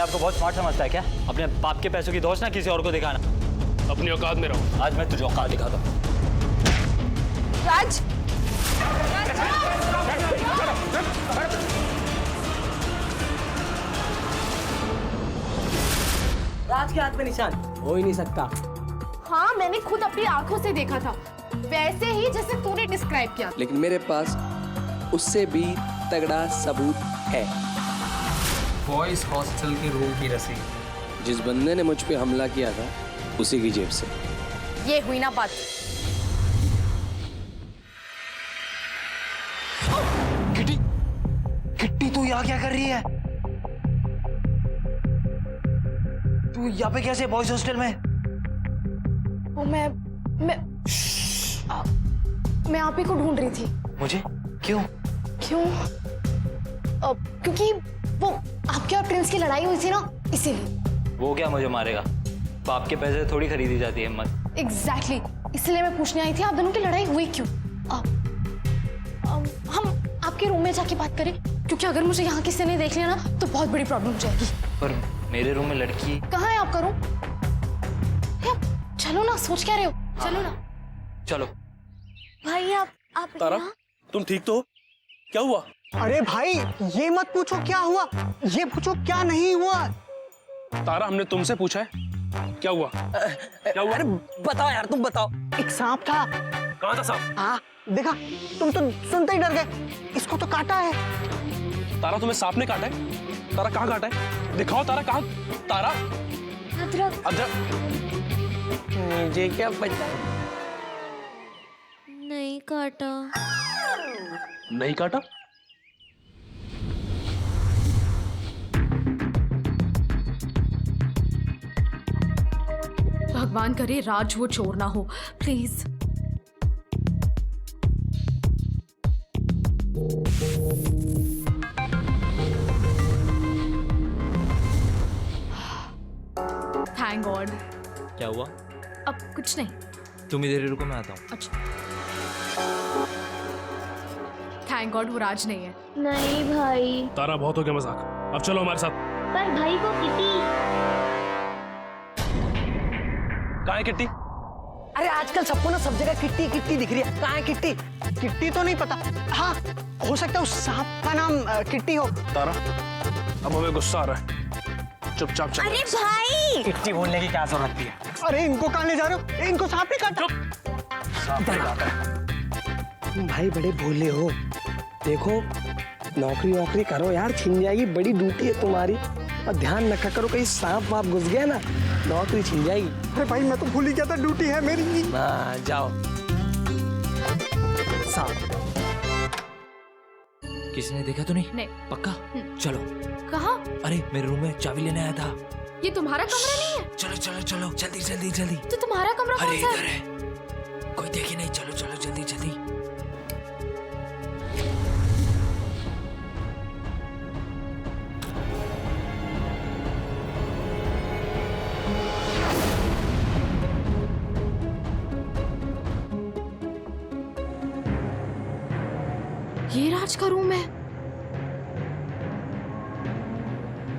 को बहुत स्मार्ट समझता है क्या? अपने बाप के पैसों की दोष ना किसी और को दिखाना। अपनी औकात में रहो। आज मैं तुझे औकात दिखाता हूँ। राज, राज के हाथ में निशान हो ही नहीं सकता। हाँ मैंने खुद अपनी आंखों से देखा था, वैसे ही जैसे तूने डिस्क्राइब किया। लेकिन मेरे पास उससे भी तगड़ा सबूत है। बॉयज हॉस्टल के रूम की रसीद। जिस बंदे ने मुझ पे हमला किया था उसी की जेब से। ये हुई ना बात। किटी, किट्टी तू यहाँ क्या कर रही है? तू यहाँ पे कैसे बॉयज हॉस्टल में? वो मैं आप ही को ढूंढ रही थी। मुझे? क्यों? क्यों? क्योंकि वो आपके और प्रिंस की लड़ाई हुई थी ना, इसीलिए। वो क्या मुझे मारेगा? बाप के पैसे थोड़ी खरीदी जाती है हिम्मत। एग्जैक्टली, इसलिए मैं पूछने आई थी आप दोनों की लड़ाई हुई क्यों। हम आपके रूम में जाके बात करें, क्योंकि अगर मुझे यहाँ किसी ने देख लिया ना तो बहुत बड़ी प्रॉब्लम हो जाएगी। पर मेरे रूम में लड़की कहाँ है आपका रूम? चलो ना, सोच क्या रहे हो? चलो ना। चलो। भाई आप तारा, तुम ठीक तो हो? क्या हुआ? अरे भाई ये मत पूछो क्या हुआ, ये पूछो क्या नहीं हुआ। तारा, हमने तुमसे पूछा है क्या हुआ? क्या हुआ? अरे बताओ यार, तुम बताओ। एक सांप था। कहाँ था सांप? हाँ देखा, तुम तो सुनते ही डर गए। इसको तो काटा है। तारा, तुम्हें सांप ने काटा है? तारा कहाँ काटा है? दिखाओ तारा, कहाँ? तारा, अदरक। मुझे क्या पता? नहीं काटा। नहीं काटा? भगवान करे राज वो चोर ना हो, प्लीज। Thank God. क्या हुआ? अब कुछ नहीं। तुम इधर रुको, मैं आता हूँ। अच्छा, थैंक गॉड वो राज नहीं है। नहीं भाई। तारा, बहुत हो गया मजाक, अब चलो हमारे साथ। पर भाई को किटी। कहाँ है किट्टी? अरे आजकल सबको ना सब जगह किट्टी किट्टी दिख रही है। कहाँ है किट्टी? किट्टी तो नहीं पता। हाँ हो सकता है उस सांप का नाम किट्टी हो। तारा, अब हमें गुस्सा आ रहा है, चुपचाप चल। अरे भाई, किट्टी बोलने की क्या जरूरत थी? अरे इनको कहाँ ले जा रहे हो? इनको सांप ने काटा। तुम भाई बड़े भोले हो। देखो नौकरी वोकरी करो यार, छिन जाएगी। बड़ी ड्यूटी है तुम्हारी, और ध्यान रखा करो कहीं सांप वाप घुस गया ना, नौकरी छिन जाएगी। अरे भाई मैं तो भूल ही गया था, ड्यूटी है मेरी। हाँ जाओ। सांप किसने देखा तो नहीं? नहीं। पक्का? चलो। कहाँ? अरे मेरे रूम में चाबी लेने आया था। ये तुम्हारा कमरा नहीं है? चलो चलो चलो, जल्दी जल्दी जल्दी। तो तुम्हारा कमरा कौन अरे सा इधर है? है, कोई देखे नहीं। चलो चलो जल्दी जल्दी। ये राज का रूम है।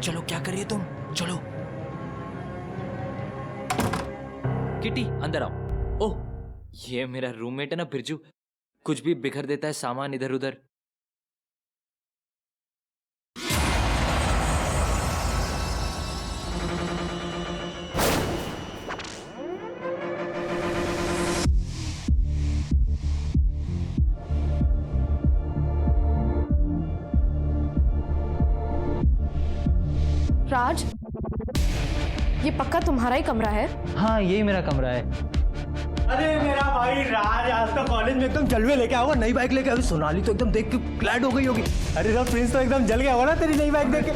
चलो, क्या कर रही है तुम? चलो। किटी अंदर आओ। ओह, ये मेरा रूममेट है ना बिरजू, कुछ भी बिखर देता है सामान इधर उधर। राज, ये पक्का तुम्हारा ही कमरा है? हाँ, यही मेरा कमरा है। अरे मेरा भाई राज आज तो कॉलेज में एकदम जलवे लेके आया होगा। नई बाइक लेके अभी सोनाली तो एकदम देख के ग्लैड हो गई होगी। अरे तो प्रिंस तो एकदम जल गया होगा ना तेरी नई बाइक देख के।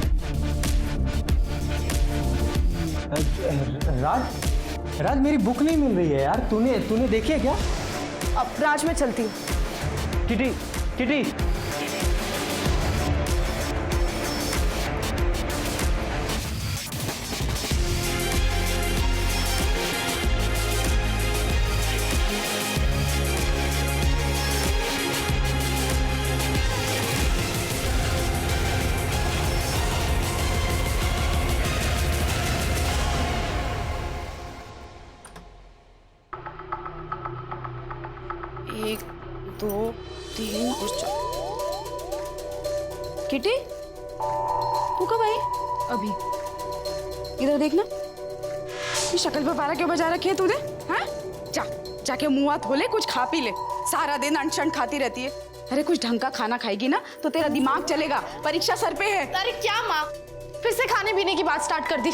राज, राज मेरी बुक नहीं मिल रही है यार। तूने देखी है क्या? अब राज मैं चलती हूँ। किटी किटी 1 2 3 और 4। किटी, तू कब आई? अभी। इधर देखना, ये शक्ल पे पारा क्यों बजा रखी है तूने? हाँ? जाके मुंह हाथ धो ले, कुछ खा पी ले। सारा दिन अनशन खाती रहती है। अरे कुछ ढंग का खाना खाएगी ना तो तेरा दिमाग चलेगा। परीक्षा सर पे है। अरे क्या माँ, फिर से खाने पीने की बात स्टार्ट कर दी।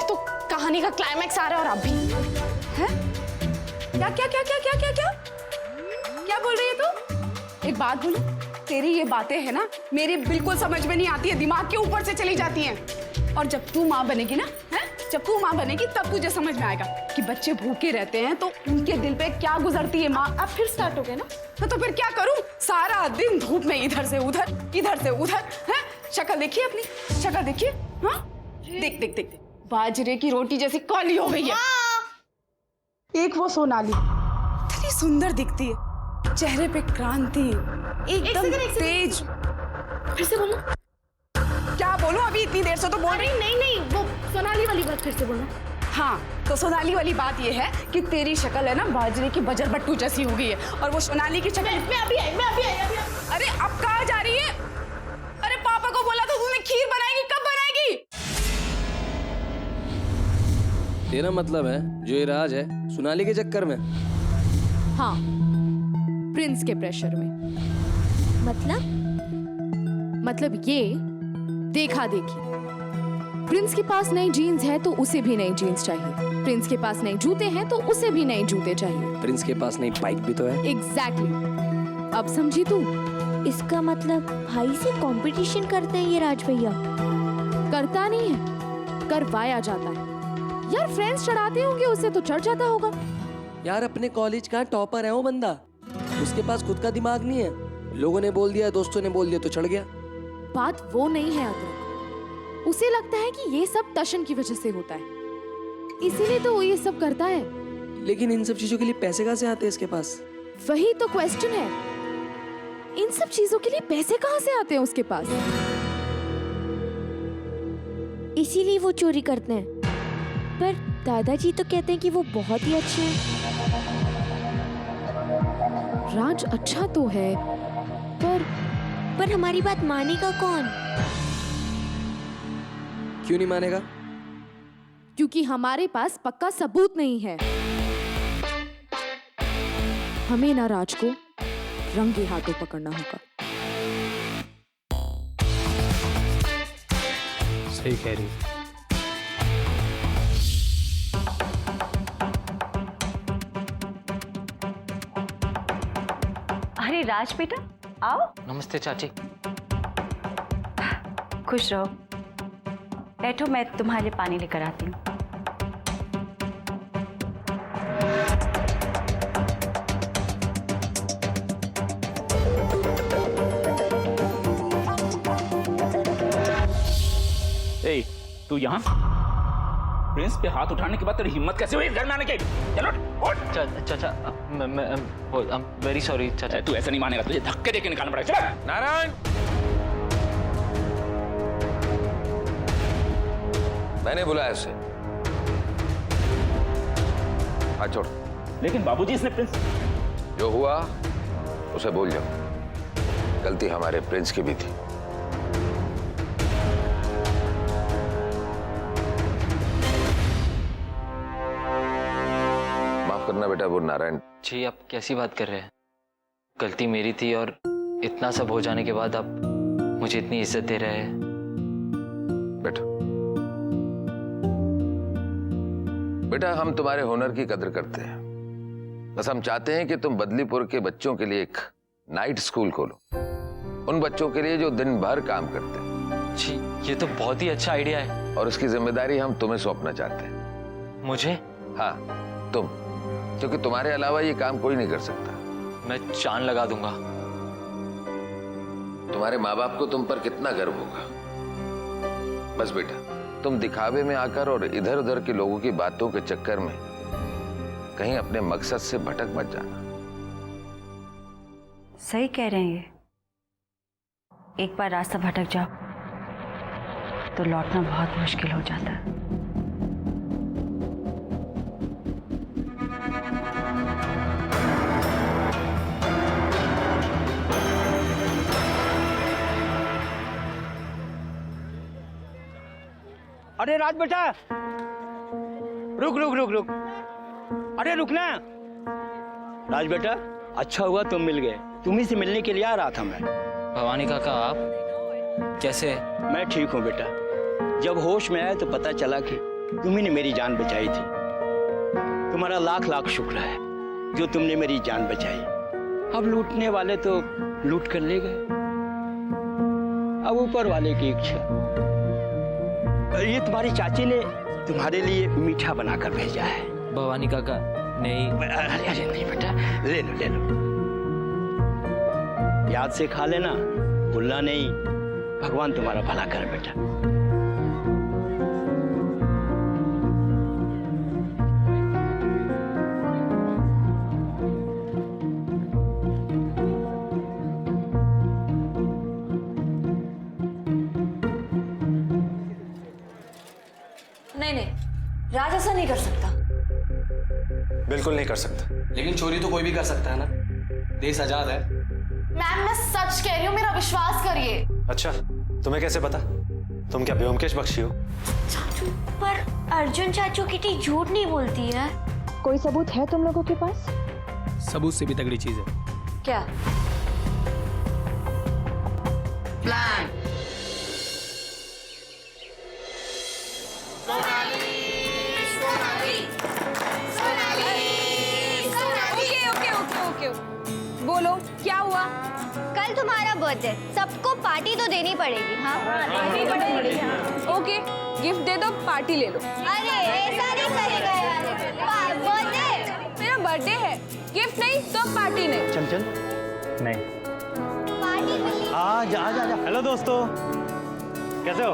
तो कहानी का क्लाइमैक्स आ रहा है और आप भी। हैं? क्या बोल रही है तू? एक बात बोलूं, तेरी ये बातें है ना मेरी बिल्कुल समझ में नहीं आती है, दिमाग के ऊपर से चली जाती हैं। और जब तू माँ बनेगी ना, हैं? जब तू माँ बनेगी तब तुझे समझ में आएगा कि बच्चे भूखे रहते हैं तो उनके दिल पे क्या गुजरती है माँ। अब फिर स्टार्ट हो गए ना? तो फिर क्या करूं? सारा दिन धूप में इधर से उधर हैं? शक्ल देखिए अपनी, शक्ल देखिए। हाँ, देख देख देख, बाजरे की रोटी जैसी काली हो गई है। एक वो सोनाली इतनी सुंदर दिखती है, चेहरे पे क्रांति, एकदम तेज। फिर से बोलो। क्या बोलूं? अभी इतनी देर से तो बोल रही। नहीं, वो सोनाली वाली बात फिर से बोलो। हाँ, तो सोनाली वाली बात ये है कि तेरी शक्ल है ना बाजरे की बजर बट्टू जैसी हो गई है, और वो सोनाली की शक्ल। मैं अभी आई। अरे अब कहाँ जा रही है? अरे पापा को बोला तो तूने खीर बनाएगी, कब बनाएगी? तेरा मतलब है जो ये राज है सोनाली के चक्कर में? हाँ, प्रिंस के प्रेशर में। मतलब ये देखा देखी। प्रिंस के पास नई जीन्स है तो उसे भी नई जीन्स चाहिए। प्रिंस के पास नए जूते हैं तो उसे भी नए जूते चाहिए। प्रिंस के पास नई बाइक भी तो है। एग्जैक्टली। अब समझी तू? इसका मतलब भाई से कंपटीशन करते हैं ये राज भैया। करता नहीं है, करवाया जाता है। यार फ्रेंड्स चढ़ाते होंगे उसे तो चढ़ जाता होगा। यार अपने कॉलेज का टॉपर है वो बंदा, उसके पास खुद का दिमाग नहीं है। लोगों ने बोल दिया, दोस्तों ने बोल दिया तो चढ़ गया। बात वो नहीं है अदरक, उसे लगता है कि ये सब टशन की वजह से होता है, इसीलिए तो वो ये सब करता है। लेकिन इन सब चीजों के लिए पैसे कहाँ से आते हैं इसके पास? वही तो क्वेश्चन है, इन सब चीजों के लिए पैसे कहाँ से आते हैं उसके पास? इसीलिए वो चोरी करते हैं। पर दादाजी तो कहते हैं कि वो बहुत ही अच्छे हैं। राज अच्छा तो है, पर हमारी बात मानेगा कौन? क्यों नहीं मानेगा? क्योंकि हमारे पास पक्का सबूत नहीं है। हमें ना राज को रंगे हाथों पकड़ना होगा। सही कह रही है। अरे राज बेटा आओ। नमस्ते चाची। खुश रहो, बैठो, मैं तुम्हारे लिए पानी लेकर आती हूँ। ए, तू यहाँ? प्रिंस पे हाथ उठाने के बाद तेरी हिम्मत कैसे हुई घर में आने की? चलो उठ। चाचा मैं वेरी सॉरी चाचा। तू ऐसा नहीं मानेगा, तुझे धक्के देके निकालना पड़ेगा। चल नारायण, मैंने बुलाया इसे। हाथ छोड़। लेकिन बाबूजी इसने प्रिंस। जो हुआ उसे भूल जाओ, गलती हमारे प्रिंस की भी थी। माफ करना बेटा, वो नारायण। जी आप कैसी बात कर रहे हैं? गलती मेरी थी और इतना सब हो जाने के बाद आप मुझे इतनी इज्जत दे रहे हैं। बैठो बेटा, हम तुम्हारे हुनर की कदर करते हैं। बस हम चाहते हैं कि तुम बदलीपुर के बच्चों के लिए एक नाइट स्कूल खोलो, उन बच्चों के लिए जो दिन भर काम करते हैं। जी ये तो बहुत ही अच्छा आइडिया है। और उसकी जिम्मेदारी हम तुम्हें सौंपना चाहते हैं। मुझे? हाँ तुम, क्योंकि तुम्हारे अलावा ये काम कोई नहीं कर सकता। मैं जान लगा दूंगा। तुम्हारे माँ बाप को तुम पर कितना गर्व होगा। बस बेटा, तुम दिखावे में आकर और इधर उधर के लोगों की बातों के चक्कर में कहीं अपने मकसद से भटक मत जाना। सही कह रहे हैं ये, एक बार रास्ता भटक जाओ तो लौटना बहुत मुश्किल हो जाता है। अरे राज बेटा, रुक रुक रुक रुक, अरे रुकना। राज बेटा, अच्छा हुआ तुम मिल गए, तुम्ही से मिलने के लिए आ रहा था मैं। भवानी काका आप कैसे? मैं ठीक हूँ बेटा। जब होश में आया तो पता चला कि तुम्ही ने मेरी जान बचाई थी। तुम्हारा लाख लाख शुक्र है जो तुमने मेरी जान बचाई। अब लूटने वाले तो लूट कर ले गए, अब ऊपर वाले की इच्छा। ये तुम्हारी चाची ने तुम्हारे लिए मीठा बनाकर भेजा है। भवानी काका नहीं। अरे अरे नहीं बेटा, ले लो ले लो, याद से खा लेना, भूलना नहीं। भगवान तुम्हारा भला करे बेटा। नहीं नहीं, राज ऐसा नहीं कर सकता। बिल्कुल नहीं कर सकता। लेकिन चोरी तो कोई भी कर सकता है ना, देश आजाद है। मैम मैं सच कह रही हूँ, मेरा विश्वास करिए। अच्छा, तुम्हें कैसे पता? तुम क्या ब्योमकेश बख्शी हो? चाचू, पर अर्जुन चाचू किटी झूठ नहीं बोलती है। कोई सबूत है तुम लोगों के पास? सबूत से भी तगड़ी चीज है। क्या? प्लान। ओके, बोलो क्या हुआ? कल तुम्हारा बर्थडे, सबको पार्टी तो देनी पड़ेगी। हाँ देनी पड़ेगी। ओके, गिफ्ट दे दो, पार्टी ले लो। अरे ऐसा नहीं करेगा यार, बर्थडे मेरा बर्थडे है, गिफ्ट नहीं तो पार्टी नहीं। चल चल, नहीं, पार्टी आज आज आज। हेलो दोस्तों, कैसे हो?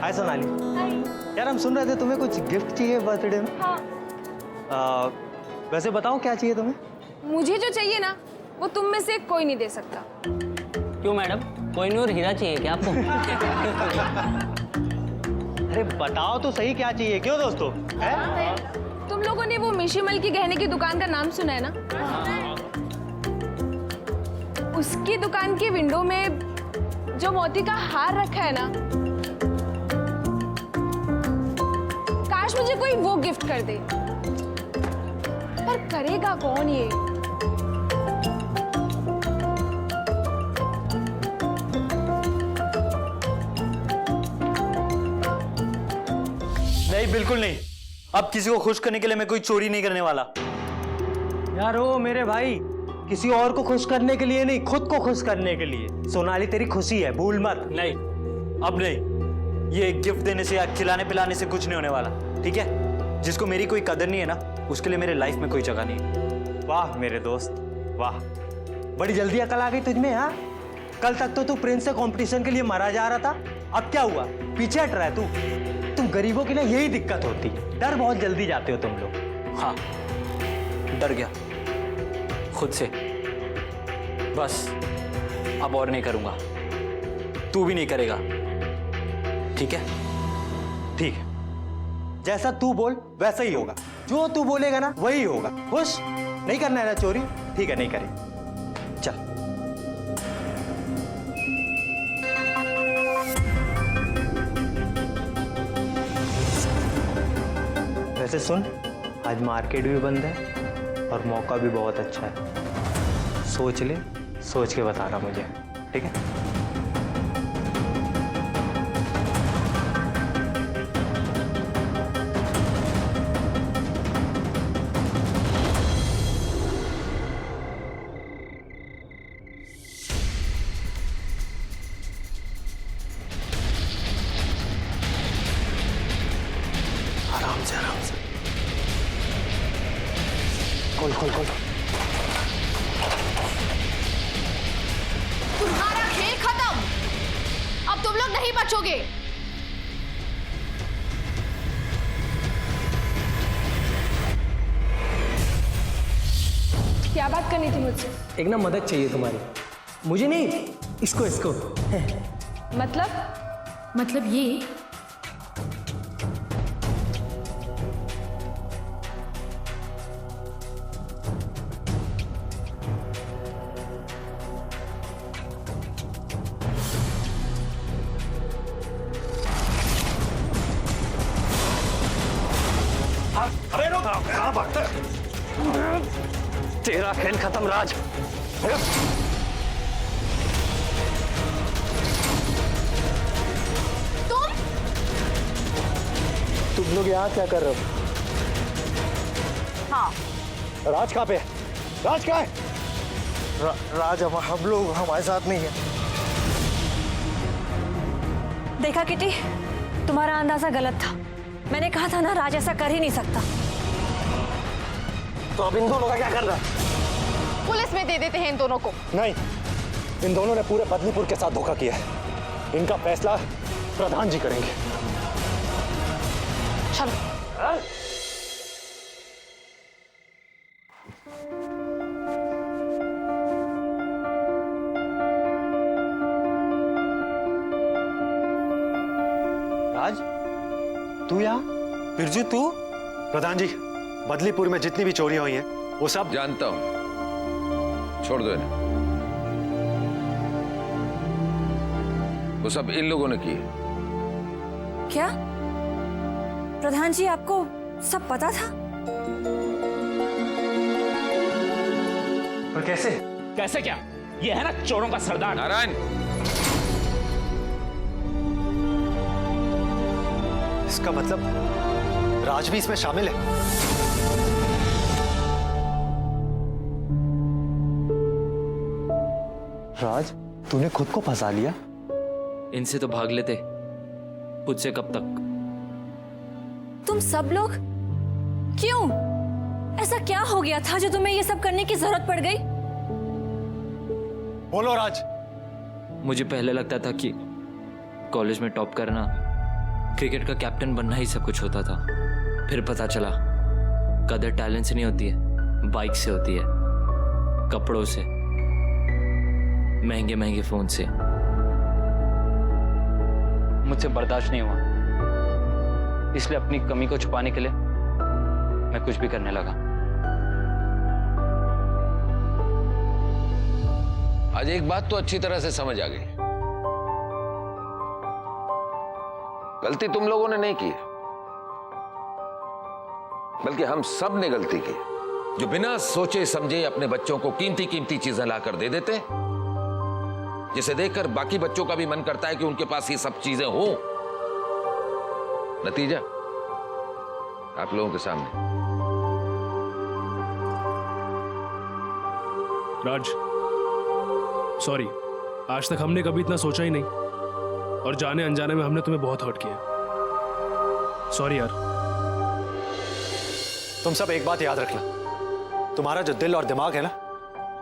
हाय सोनाली। यार हम सुन रहे थे तुम्हें कुछ गिफ्ट चाहिए बर्थडे में। हाँ। वैसे बताओ क्या चाहिए तुम्हें? मुझे जो चाहिए ना वो तुम में से कोई नहीं दे सकता। क्यों मैडम, कोहिनूर हीरा चाहिए क्या आपको? अरे बताओ तो सही क्या चाहिए, क्यों दोस्तों? तुम लोगों ने वो मिशीमल की गहने की दुकान का नाम सुना है ना? उसकी दुकान की विंडो में जो मोती का हार रखा है ना, काश मुझे कोई वो गिफ्ट कर दे। पर करेगा कौन ये? नहीं, बिल्कुल नहीं। अब किसी को खुश करने के लिए मैं कोई चोरी नहीं करने वाला। यार ओ मेरे भाई, किसी और को खुश करने के लिए नहीं, खुद को खुश करने के लिए। सोनाली तेरी खुशी है, भूल मत। नहीं, अब नहीं। ये गिफ्ट देने से या खिलाने पिलाने से कुछ नहीं होने वाला, ठीक है? जिसको मेरी कोई कदर नहीं है ना, उसके लिए मेरे लाइफ में कोई जगह नहीं है। वाह मेरे दोस्त, वाह, बड़ी जल्दी अकल आ गई तुझमें। हाँ, कल तक तो तू प्रिंस से कंपटीशन के लिए मरा जा रहा था, अब क्या हुआ? पीछे हट रहा है तू। तुम गरीबों की ना यही दिक्कत होती है, डर बहुत जल्दी जाते हो तुम लोग। हाँ, डर गया खुद से, बस अब और नहीं करूंगा। तू भी नहीं करेगा, ठीक है? ठीक है, जैसा तू बोल वैसा ही होगा। जो तू बोलेगा ना वही होगा। खुश नहीं करना है ना चोरी? ठीक है, नहीं करें। चल। वैसे सुन, आज मार्केट भी बंद है और मौका भी बहुत अच्छा है। सोच ले, सोच के बताना मुझे, ठीक है? आराम से आराम से। खोल खोल खोल। तुम्हारा खेल खत्म, अब तुम लोग नहीं बचोगे। क्या बात करनी थी मुझसे? एक ना मदद चाहिए तुम्हारी। मुझे नहीं, इसको इसको। मतलब ये तेरा खेल खत्म राज। तुम लोग यहाँ क्या कर रहे हो? हाँ, राज कहाँ पे है? राज कहाँ है? राज हम लोग हमारे साथ नहीं है। देखा किटी, तुम्हारा अंदाजा गलत था। मैंने कहा था ना, राज ऐसा कर ही नहीं सकता। तो अब इन दोनों का क्या करना है? पुलिस में दे देते हैं इन दोनों को। नहीं, इन दोनों ने पूरे बदलीपुर के साथ धोखा किया है। इनका फैसला प्रधान जी करेंगे। चलो। राज, तू यहाँ? बिरजू तू? प्रधान जी, बदलीपुर में जितनी भी चोरियां हुई हैं, वो सब जानता हूं, छोड़ दो इन्हें। वो सब इन लोगों ने की है। क्या प्रधान जी, आपको सब पता था? पर कैसे? कैसे क्या? ये है ना चोरों का सरदार। नारायण, इसका मतलब राज भी इसमें शामिल है। राज, तूने खुद को फंसा लिया। इनसे तो भाग लेते, खुद से कब तक? तुम सब लोग क्यों? ऐसा क्या हो गया था जो तुम्हें ये सब करने की जरूरत पड़ गई? बोलो राज। मुझे पहले लगता था कि कॉलेज में टॉप करना, क्रिकेट का कैप्टन बनना ही सब कुछ होता था। फिर पता चला कदर टैलेंट से नहीं होती है, बाइक से होती है, कपड़ों से, महंगे महंगे फोन से। मुझसे बर्दाश्त नहीं हुआ, इसलिए अपनी कमी को छुपाने के लिए मैं कुछ भी करने लगा। आज एक बात तो अच्छी तरह से समझ आ गई, गलती तुम लोगों ने नहीं की, बल्कि हम सब ने गलती की, जो बिना सोचे समझे अपने बच्चों को कीमती कीमती चीजें लाकर दे देते, जिसे देखकर बाकी बच्चों का भी मन करता है कि उनके पास ये सब चीजें हो। नतीजा आप लोगों के सामने। राज, सॉरी, आज तक हमने कभी इतना सोचा ही नहीं, और जाने अनजाने में हमने तुम्हें बहुत हर्ट किया। सॉरी यार। तुम सब एक बात याद रखना, तुम्हारा जो दिल और दिमाग है ना,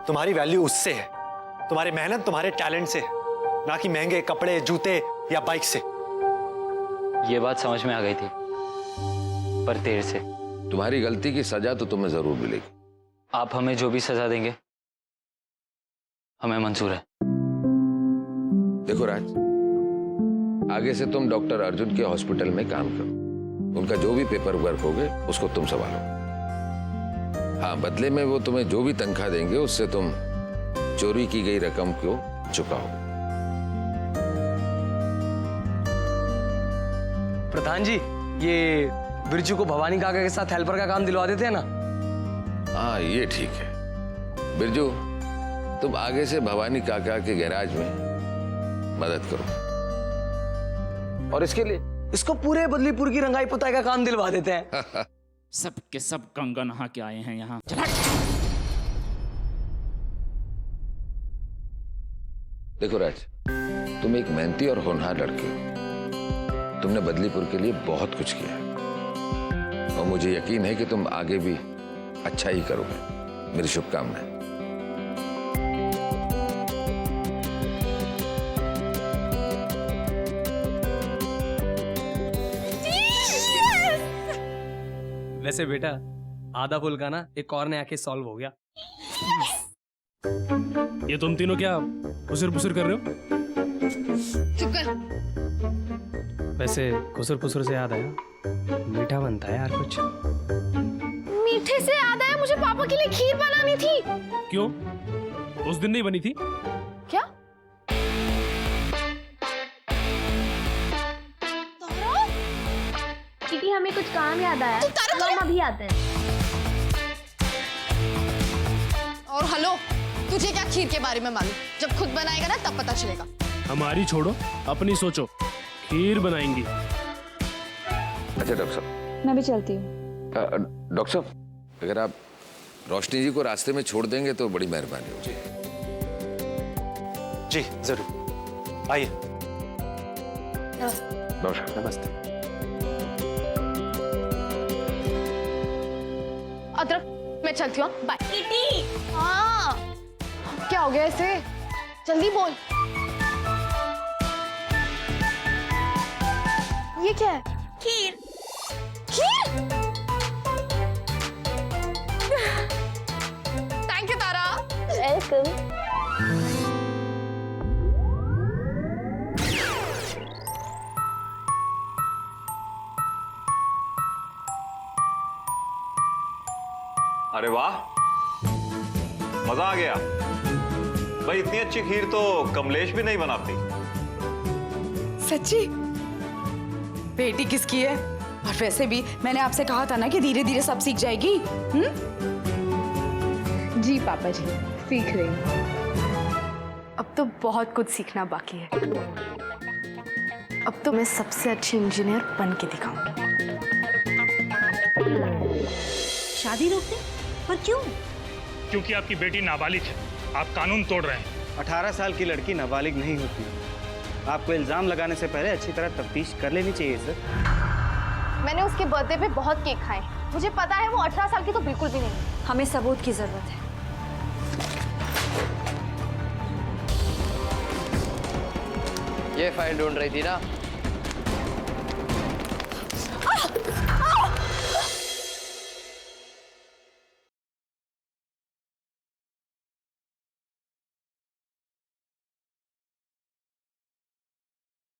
तुम्हारी वैल्यू उससे है, तुम्हारी मेहनत, तुम्हारे टैलेंट से, ना कि महंगे कपड़े, जूते या बाइक से। ये बात समझ में आ गई थी, पर देर से। तुम्हारी गलती की सजा तो तुम्हें जरूर मिलेगी। आप हमें जो भी सजा देंगे हमें मंजूर है। देखो राज, आगे से तुम डॉक्टर अर्जुन के हॉस्पिटल में काम करो, उनका जो भी पेपर वर्क होगे उसको तुम संभालो। हाँ, बदले में वो तुम्हें जो भी तनख्वाह देंगे उससे तुम चोरी की गई रकम को चुकाओ। प्रधान जी, ये बिरजू को भवानी काका के साथ हेल्पर का काम दिलवा देते हैं ना? हाँ, ये ठीक है। बिरजू, तुम आगे से भवानी काका के गैराज में मदद करो, और इसके लिए इसको पूरे बदलीपुर की रंगाई पुताई का काम दिलवा देते हैं। सब के सब गंगा नहा के आए हैं यहाँ। देखो राज, तुम एक मेहनती और होनहार लड़के हो, तुमने बदलीपुर के लिए बहुत कुछ किया है, और मुझे यकीन है कि तुम आगे भी अच्छा ही करोगे। मेरी शुभकामनाएं। वैसे बेटा, आधा फुल का ना एक और ने आके सॉल्व हो गया। ये तुम तीनों क्या पुसर पुसर कर रहे हो? चुप कर। वैसे खुसर पुसर से याद आया, मीठा बनता है यार कुछ। मीठे से याद आया, मुझे पापा के लिए खीर बनानी थी। क्यों? उस दिन नहीं बनी थी? क्या? दीदी, हमें कुछ काम याद आया, हम अभी आते हैं। और हेलो, तुझे क्या खीर के बारे में मालूम? जब खुद बनाएगा ना तब पता चलेगा। हमारी छोड़ो, अपनी सोचो। खीर बनाएंगी। अच्छा डॉक्टर साहब, मैं भी चलती हूँ। डॉक्टर साहब, अगर आप रोशनी जी को रास्ते में छोड़ देंगे तो बड़ी मेहरबानी होगी। जी जरूर, आइए। नमस्कार। नमस्ते। अदरक, मैं चलती हूँ, बाय। हाँ, क्या हो गया इसे? जल्दी बोल। ये क्या है? Kheer. Kheer? Thank you Tara. Welcome. अरे वाह, मजा आ गया भाई। इतनी अच्छी खीर तो कमलेश भी नहीं बनाती। सच्ची? बेटी किसकी है? और वैसे भी मैंने आपसे कहा था ना कि धीरे धीरे सब सीख जाएगी। जी पापा जी, सीख रही हूँ। अब तो बहुत कुछ सीखना बाकी है। अब तो मैं सबसे अच्छी इंजीनियर बन के दिखाऊंगी। शादी रोक दे? पर क्यों? क्योंकि आपकी बेटी नाबालिग है, आप कानून तोड़ रहे हैं। 18 साल की लड़की नाबालिग नहीं होती। आपको इल्जाम लगाने से पहले अच्छी तरह तफ्तीश कर लेनी चाहिए सर। मैंने उसके बर्थडे पे बहुत केक खाए। मुझे पता है वो 18 साल की तो बिल्कुल भी नहीं। हमें सबूत की जरूरत है। ये फाइल ढूंढ रही थी ना?